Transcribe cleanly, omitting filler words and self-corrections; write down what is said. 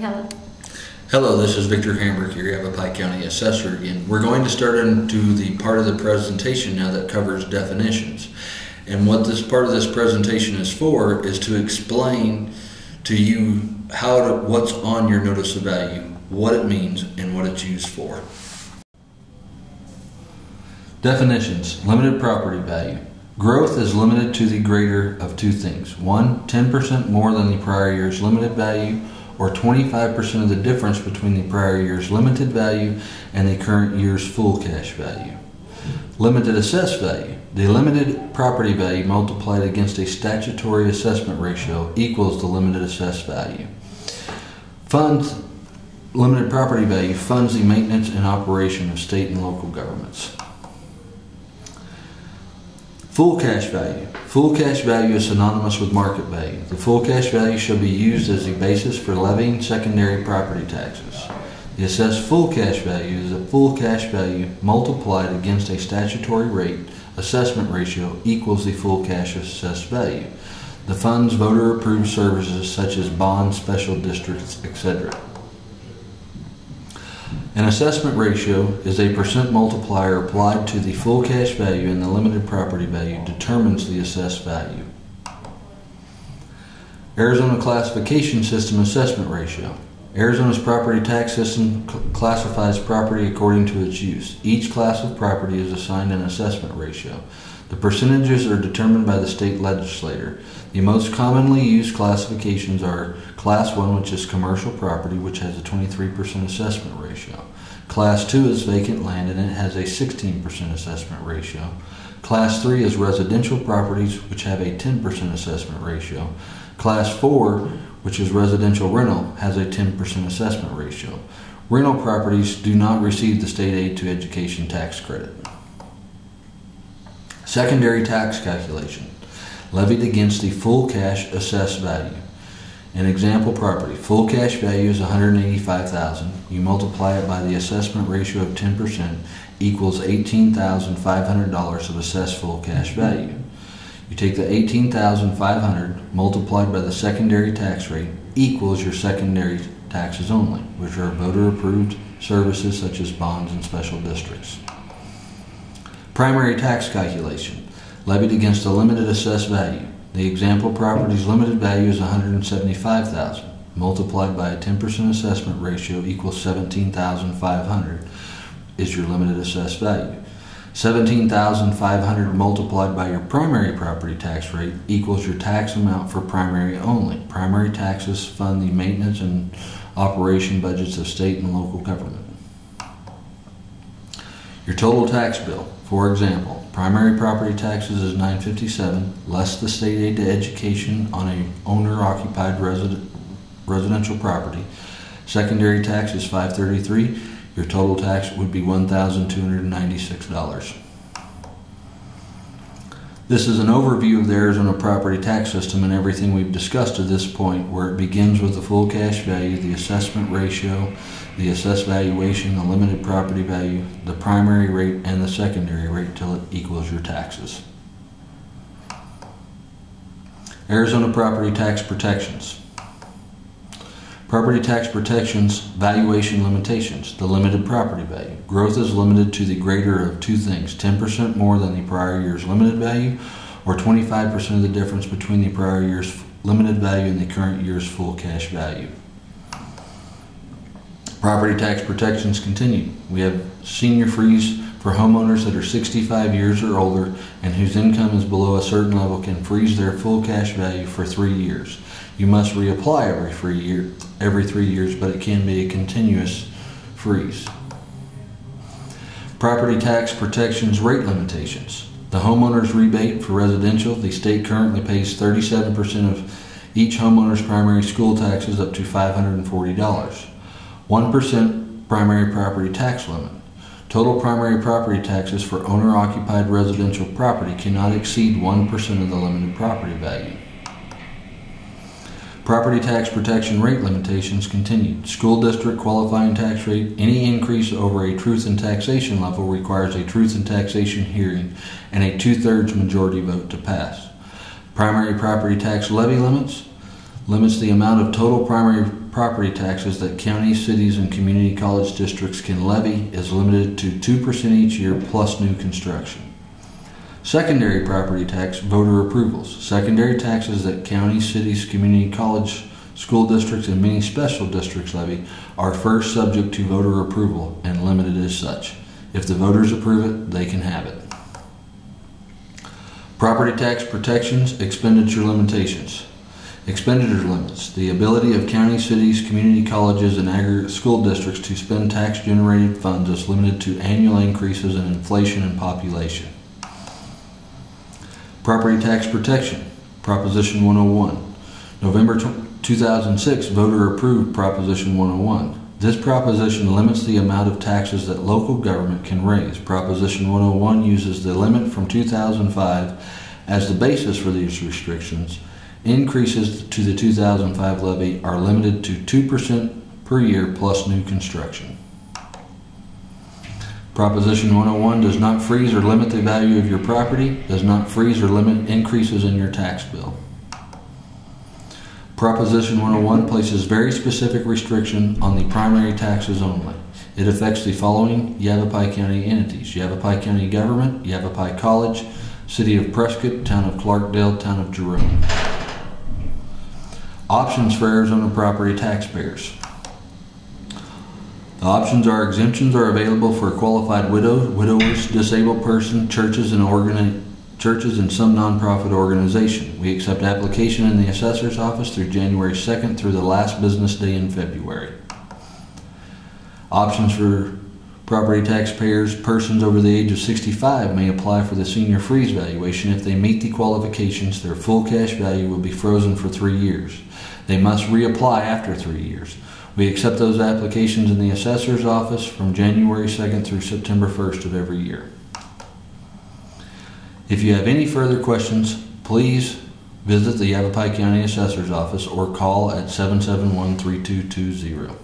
Hello. Hello, this is Victor Hambrick, your Yavapai County Assessor again. We're going to start into the part of the presentation now that covers definitions. And what this part of this presentation is for is to explain to you what's on your notice of value, what it means, and what it's used for. Definitions. Limited property value. Growth is limited to the greater of two things. 1, 10% more than the prior year's limited value, or 25% of the difference between the prior year's limited value and the current year's full cash value. Limited assessed value. The limited property value multiplied against a statutory assessment ratio equals the limited assessed value. Funds. Limited property value funds the maintenance and operation of state and local governments. Full cash value. Full cash value is synonymous with market value. The full cash value shall be used as the basis for levying secondary property taxes. The assessed full cash value is the full cash value multiplied against a statutory rate assessment ratio equals the full cash assessed value. The funds voter-approved services such as bonds, special districts, etc. An assessment ratio is a percent multiplier applied to the full cash value, and the limited property value determines the assessed value. Arizona Classification System Assessment Ratio. Arizona's property tax system classifies property according to its use. Each class of property is assigned an assessment ratio. The percentages are determined by the state legislature. The most commonly used classifications are Class 1, which is commercial property, which has a 23% assessment ratio. Class 2 is vacant land, and it has a 16% assessment ratio. Class 3 is residential properties, which have a 10% assessment ratio. Class 4, which is residential rental, has a 10% assessment ratio. Rental properties do not receive the state aid to education tax credit. Secondary tax calculation. Levied against the full cash assessed value. An example property. Full cash value is $185,000. You multiply it by the assessment ratio of 10% equals $18,500 of assessed full cash value. You take the $18,500 multiplied by the secondary tax rate equals your secondary taxes only, which are voter-approved services such as bonds and special districts. Primary tax calculation. Levied against a limited assessed value. The example property's limited value is $175,000. Multiplied by a 10% assessment ratio equals $17,500 is your limited assessed value. $17,500 multiplied by your primary property tax rate equals your tax amount for primary only. Primary taxes fund the maintenance and operation budgets of state and local government. Your total tax bill. For example, primary property taxes is $957 less the state aid to education on a owner-occupied residential property. Secondary tax is $533. Your total tax would be $1,296. This is an overview of the Arizona property tax system and everything we've discussed to this point, where it begins with the full cash value, the assessment ratio, the assessed valuation, the limited property value, the primary rate, and the secondary rate till it equals your taxes. Arizona property tax protections. Property tax protections, valuation limitations, the limited property value. Growth is limited to the greater of two things, 10% more than the prior year's limited value, or 25% of the difference between the prior year's limited value and the current year's full cash value. Property tax protections continue. We have senior freeze for homeowners that are 65 years or older and whose income is below a certain level can freeze their full cash value for 3 years. You must reapply every 3 years, but it can be a continuous freeze. Property tax protections rate limitations. The homeowner's rebate for residential, the state currently pays 37% of each homeowner's primary school taxes up to $540. 1% primary property tax limit. Total primary property taxes for owner-occupied residential property cannot exceed 1% of the limited property value. Property tax protection rate limitations continued. School district qualifying tax rate. Any increase over a truth in taxation level requires a truth in taxation hearing and a 2/3 majority vote to pass. Primary property tax levy limits. limits the amount of total primary property taxes that counties, cities, and community college districts can levy is limited to 2% each year plus new construction. Secondary property tax voter approvals. Secondary taxes that counties, cities, community college, school districts, and many special districts levy are first subject to voter approval and limited as such. If the voters approve it, they can have it. Property tax protections, expenditure limitations. Expenditure limits. The ability of counties, cities, community colleges, and aggregate school districts to spend tax-generated funds is limited to annual increases in inflation and population. Property tax protection. Proposition 101. November 2006, voter approved Proposition 101. This proposition limits the amount of taxes that local government can raise. Proposition 101 uses the limit from 2005 as the basis for these restrictions. Increases to the 2005 levy are limited to 2% per year plus new construction. Proposition 101 does not freeze or limit the value of your property, does not freeze or limit increases in your tax bill. Proposition 101 places very specific restriction on the primary taxes only. It affects the following Yavapai County entities: Yavapai County Government, Yavapai College, City of Prescott, Town of Clarkdale, Town of Jerome. Options for Arizona property taxpayers. The options are: exemptions are available for qualified widows, widowers, disabled persons, churches, and some nonprofit organization. We accept application in the assessor's office through January 2nd through the last business day in February. Options for property taxpayers: persons over the age of 65 may apply for the senior freeze valuation. If they meet the qualifications, their full cash value will be frozen for 3 years. They must reapply after 3 years. We accept those applications in the assessor's office from January 2nd through September 1st of every year. If you have any further questions, please visit the Yavapai County Assessor's office or call at 771-3220.